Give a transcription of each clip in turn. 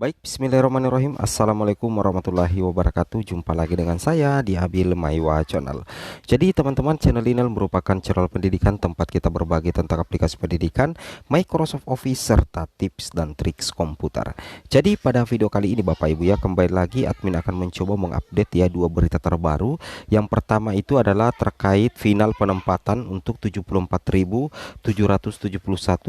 Baik, bismillahirrahmanirrahim. Assalamualaikum warahmatullahi wabarakatuh. Jumpa lagi dengan saya di Abil Maiwa Channel. Jadi teman-teman, channel ini merupakan channel pendidikan tempat kita berbagi tentang aplikasi pendidikan, Microsoft Office, serta tips dan triks komputer. Jadi pada video kali ini Bapak Ibu ya, kembali lagi admin akan mencoba mengupdate ya dua berita terbaru. Yang pertama itu adalah terkait final penempatan untuk 74.771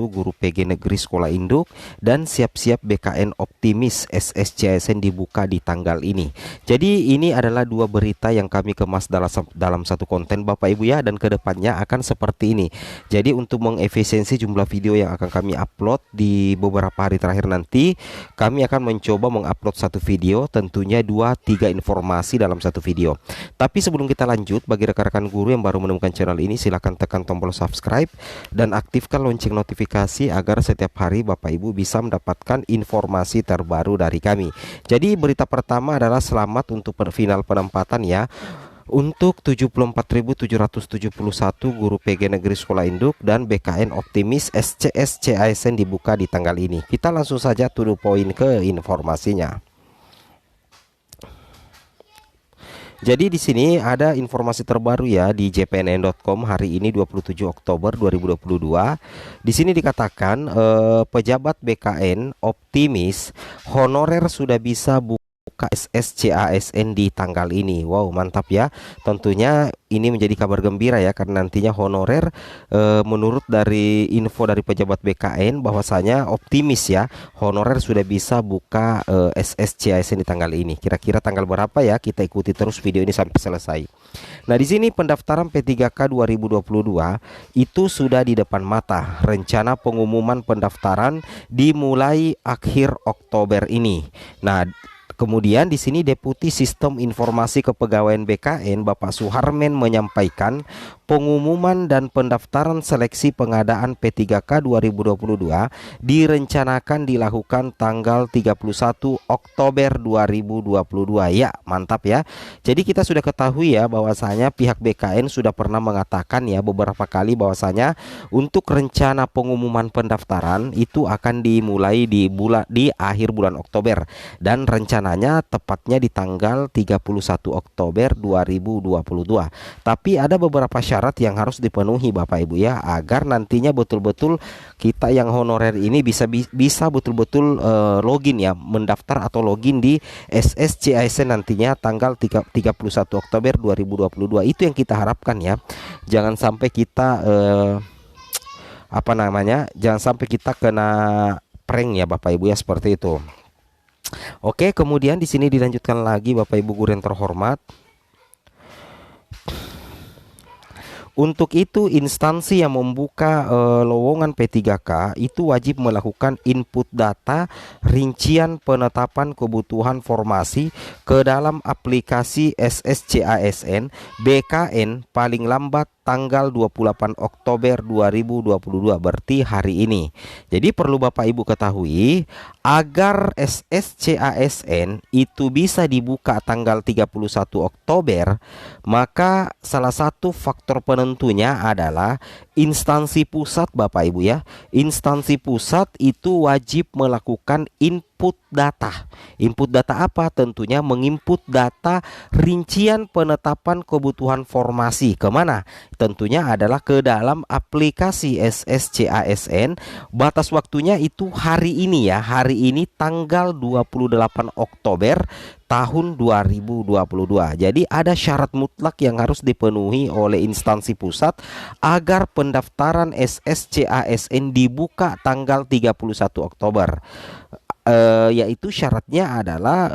guru PG Negeri Sekolah Induk dan siap-siap BKN Optimis SSCASN dibuka di tanggal ini. Jadi ini adalah dua berita yang kami kemas dalam satu konten Bapak Ibu ya, dan kedepannya akan seperti ini. Jadi untuk mengefisiensi jumlah video yang akan kami upload di beberapa hari terakhir nanti, kami akan mencoba mengupload satu video, tentunya 2-3 informasi dalam satu video. Tapi sebelum kita lanjut, bagi rekan-rekan guru yang baru menemukan channel ini, silahkan tekan tombol subscribe dan aktifkan lonceng notifikasi agar setiap hari Bapak Ibu bisa mendapatkan informasi terbaru dari kami. Jadi berita pertama adalah selamat untuk final penempatan ya. Untuk 74.771 guru PG Negeri Sekolah Induk dan BKN Optimis SCS CASN dibuka di tanggal ini. Kita langsung saja to the point ke informasinya. Jadi di sini ada informasi terbaru ya di jpnn.com hari ini 27 Oktober 2022. Di sini dikatakan pejabat BKN Optimis honorer sudah bisa buka SSCASN di tanggal ini. Wow, mantap ya. Tentunya ini menjadi kabar gembira ya, karena nantinya honorer menurut dari info dari pejabat BKN bahwasanya Optimis ya, honorer sudah bisa buka SSCASN di tanggal ini. Kira-kira tanggal berapa ya? Kita ikuti terus video ini sampai selesai. Nah, di sini pendaftaran P3K 2022 itu sudah di depan mata. Rencana pengumuman pendaftaran dimulai akhir Oktober ini. Nah, kemudian di sini Deputi Sistem Informasi Kepegawaian BKN Bapak Suharmen menyampaikan pengumuman dan pendaftaran seleksi pengadaan P3K 2022 direncanakan dilakukan tanggal 31 Oktober 2022. Ya, mantap ya. Jadi kita sudah ketahui ya bahwasanya pihak BKN sudah pernah mengatakan ya beberapa kali bahwasanya untuk rencana pengumuman pendaftaran itu akan dimulai di akhir bulan Oktober, dan rencananya tepatnya di tanggal 31 Oktober 2022. Tapi ada beberapa syarat yang harus dipenuhi Bapak Ibu ya, agar nantinya betul-betul kita yang honorer ini bisa betul-betul login ya, mendaftar atau login di SSCASN nantinya tanggal 31 Oktober 2022. Itu yang kita harapkan ya. Jangan sampai kita jangan sampai kita kena prank ya Bapak Ibu ya, seperti itu. Oke, kemudian di sini dilanjutkan lagi Bapak Ibu guru yang terhormat. Untuk itu instansi yang membuka lowongan P3K itu wajib melakukan input data rincian penetapan kebutuhan formasi ke dalam aplikasi SSCASN BKN paling lambat tanggal 28 Oktober 2022, berarti hari ini. Jadi perlu Bapak Ibu ketahui, agar SSCASN itu bisa dibuka tanggal 31 Oktober, maka salah satu faktor penentunya adalah instansi pusat Bapak Ibu ya. Instansi pusat itu wajib melakukan input data. Input data apa? Tentunya menginput data rincian penetapan kebutuhan formasi. Kemana? Tentunya adalah ke dalam aplikasi SSCASN. Batas waktunya itu hari ini ya. Hari ini tanggal 28 Oktober tahun 2022. Jadi ada syarat mutlak yang harus dipenuhi oleh instansi pusat agar pendaftaran SSCASN dibuka tanggal 31 Oktober. Yaitu syaratnya adalah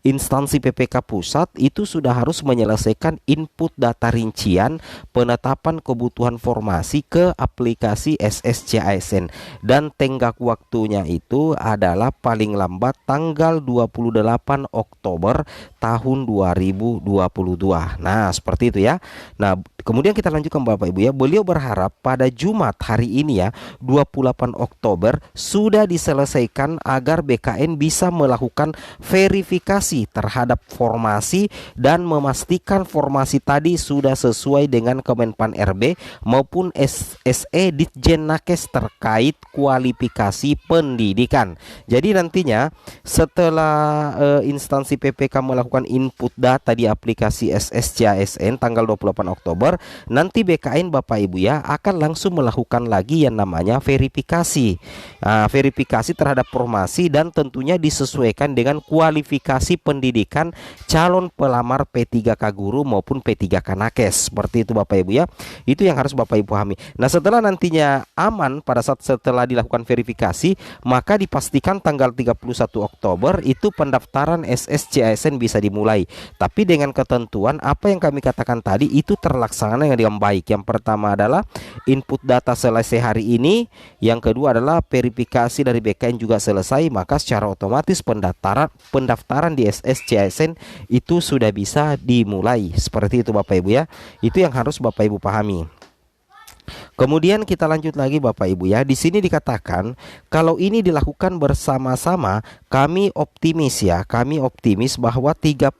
instansi PPK pusat itu sudah harus menyelesaikan input data rincian penetapan kebutuhan formasi ke aplikasi SSCASN, dan tenggat waktunya itu adalah paling lambat tanggal 28 Oktober tahun 2022. Nah, seperti itu ya. Nah, kemudian kita lanjutkan Bapak Ibu ya. Beliau berharap pada Jumat hari ini ya, 28 Oktober sudah diselesaikan agar BKN bisa melakukan verifikasi verifikasi terhadap formasi dan memastikan formasi tadi sudah sesuai dengan Kemenpan RB maupun SE Ditjen Nakes terkait kualifikasi pendidikan. Jadi nantinya setelah instansi PPK melakukan input data di aplikasi SSCASN tanggal 28 Oktober, nanti BKN Bapak Ibu ya akan langsung melakukan lagi yang namanya verifikasi. Verifikasi terhadap formasi dan tentunya disesuaikan dengan kualifikasi pendidikan calon pelamar P3K guru maupun P3K nakes. Seperti itu Bapak Ibu ya. Itu yang harus Bapak Ibu pahami. Nah, setelah nantinya aman pada saat setelah dilakukan verifikasi, maka dipastikan tanggal 31 Oktober itu pendaftaran SSCASN bisa dimulai. Tapi dengan ketentuan apa yang kami katakan tadi itu terlaksana dengan baik. Yang pertama adalah input data selesai hari ini, yang kedua adalah verifikasi dari BKN juga selesai, maka secara otomatis pendaftaran di SSCASN itu sudah bisa dimulai. Seperti itu Bapak Ibu ya. Itu yang harus Bapak Ibu pahami. Kemudian kita lanjut lagi Bapak Ibu ya. Di sini dikatakan kalau ini dilakukan bersama-sama, kami optimis ya. Kami optimis bahwa 31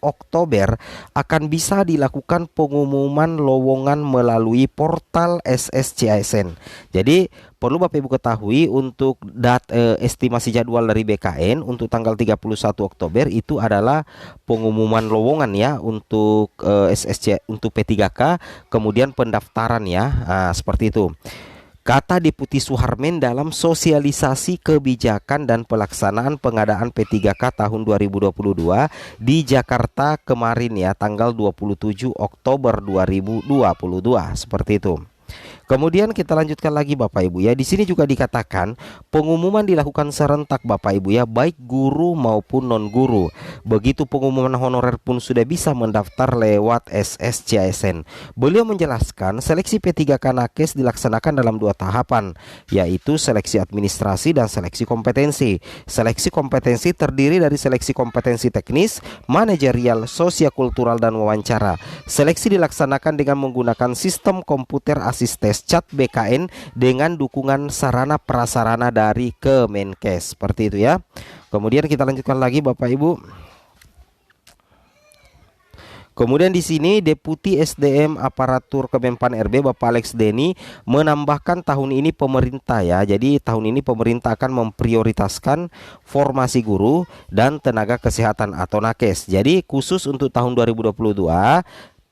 Oktober akan bisa dilakukan pengumuman lowongan melalui portal SSCASN. Jadi perlu Bapak Ibu ketahui untuk estimasi jadwal dari BKN untuk tanggal 31 Oktober itu adalah pengumuman lowongan ya untuk untuk P3K, kemudian pendaftaran ya. Seperti itu. Kata Deputi Suharmen dalam sosialisasi kebijakan dan pelaksanaan pengadaan P3K tahun 2022 di Jakarta kemarin ya, tanggal 27 Oktober 2022. Seperti itu. Kemudian kita lanjutkan lagi Bapak Ibu ya. Di sini juga dikatakan pengumuman dilakukan serentak Bapak Ibu ya, baik guru maupun non guru. Begitu pengumuman honorer pun sudah bisa mendaftar lewat SSCASN. Beliau menjelaskan seleksi P3K Nakes dilaksanakan dalam 2 tahapan, yaitu seleksi administrasi dan seleksi kompetensi. Seleksi kompetensi terdiri dari seleksi kompetensi teknis, manajerial, sosial-kultural dan wawancara. Seleksi dilaksanakan dengan menggunakan sistem komputer asisten chat BKN dengan dukungan sarana prasarana dari Kemenkes. Seperti itu ya. Kemudian kita lanjutkan lagi Bapak Ibu. Kemudian di sini Deputi SDM Aparatur Kemenpan RB Bapak Alex Denny menambahkan tahun ini pemerintah ya. Jadi tahun ini pemerintah akan memprioritaskan formasi guru dan tenaga kesehatan atau nakes. Jadi khusus untuk tahun 2022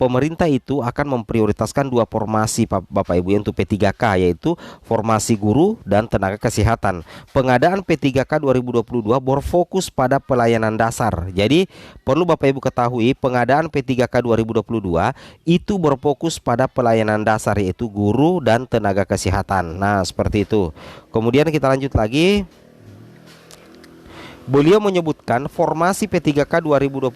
pemerintah itu akan memprioritaskan 2 formasi Bapak Ibu untuk P3K, yaitu formasi guru dan tenaga kesehatan. Pengadaan P3K 2022 berfokus pada pelayanan dasar. Jadi perlu Bapak Ibu ketahui pengadaan P3K 2022 itu berfokus pada pelayanan dasar, yaitu guru dan tenaga kesehatan. Nah seperti itu. Kemudian kita lanjut lagi. Beliau menyebutkan formasi P3K 2022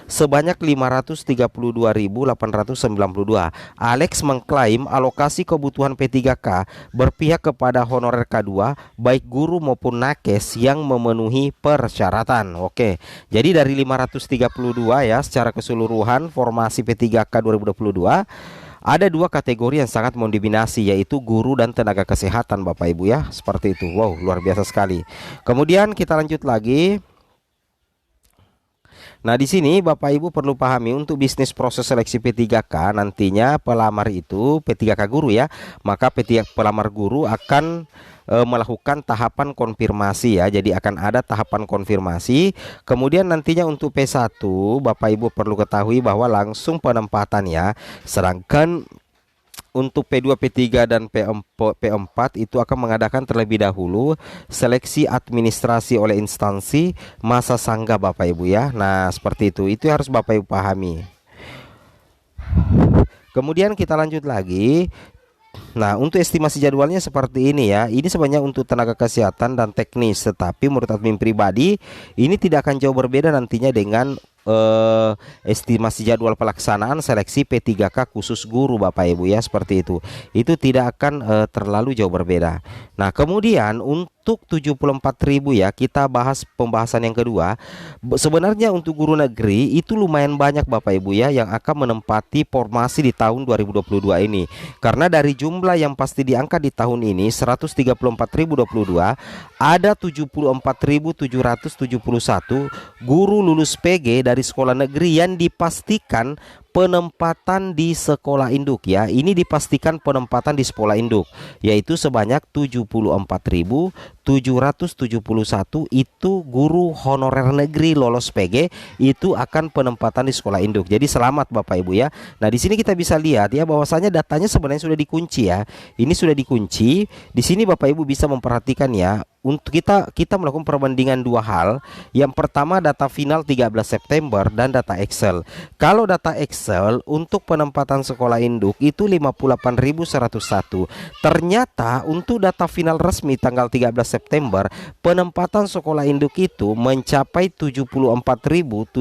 sebanyak 532.892. Alex mengklaim alokasi kebutuhan P3K berpihak kepada honorer K2 baik guru maupun nakes yang memenuhi persyaratan. Oke, jadi dari 532 ya secara keseluruhan formasi P3K 2022 ada 2 kategori yang sangat mendominasi, yaitu guru dan tenaga kesehatan Bapak Ibu ya. Seperti itu. Wow, luar biasa sekali. Kemudian kita lanjut lagi. Nah, di sini Bapak Ibu perlu pahami untuk bisnis proses seleksi P3K nantinya pelamar itu P3K guru ya. Maka P3 pelamar guru akan melakukan tahapan konfirmasi ya. Jadi akan ada tahapan konfirmasi. Kemudian nantinya untuk P1 Bapak Ibu perlu ketahui bahwa langsung penempatan ya. Sedangkan untuk P2, P3 dan P4 itu akan mengadakan terlebih dahulu seleksi administrasi oleh instansi masa sangga Bapak Ibu ya. Nah seperti itu. Itu harus Bapak Ibu pahami. Kemudian kita lanjut lagi. Nah untuk estimasi jadwalnya seperti ini ya. Ini sebenarnya untuk tenaga kesehatan dan teknis, tetapi menurut admin pribadi ini tidak akan jauh berbeda nantinya dengan estimasi jadwal pelaksanaan seleksi P3K khusus guru Bapak Ibu ya, seperti itu. Itu tidak akan terlalu jauh berbeda. Nah, kemudian untuk 74.000 ya, kita bahas pembahasan yang kedua. Sebenarnya untuk guru negeri itu lumayan banyak Bapak Ibu ya yang akan menempati formasi di tahun 2022 ini. Karena dari jumlah yang pasti diangkat di tahun ini 134.022, ada 74.771 guru lulus PG dari sekolah negeri yang dipastikan penempatan di sekolah induk ya. Ini dipastikan penempatan di sekolah induk, yaitu sebanyak 74.771 itu guru honorer negeri lolos PG, itu akan penempatan di sekolah induk. Jadi selamat Bapak Ibu ya. Nah, di sini kita bisa lihat ya bahwasanya datanya sebenarnya sudah dikunci ya. Ini sudah dikunci. Di sini Bapak Ibu bisa memperhatikan ya. Untuk kita melakukan perbandingan dua hal. Yang pertama data final 13 September dan data Excel. Kalau data Excel untuk penempatan sekolah induk itu 58.101. Ternyata untuk data final resmi tanggal 13 September penempatan sekolah induk itu mencapai 74.771.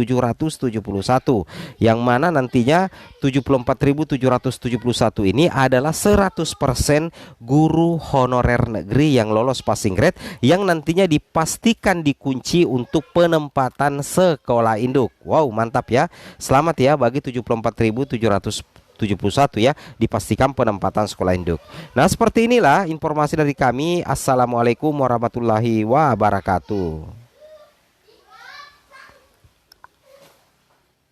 Yang mana nantinya 74.771 ini adalah 100% guru honorer negeri yang lolos passing grade, yang nantinya dipastikan dikunci untuk penempatan sekolah induk. Wow, mantap ya. Selamat ya bagi 74.771 ya, dipastikan penempatan sekolah induk. Nah, seperti inilah informasi dari kami. Assalamualaikum warahmatullahi wabarakatuh.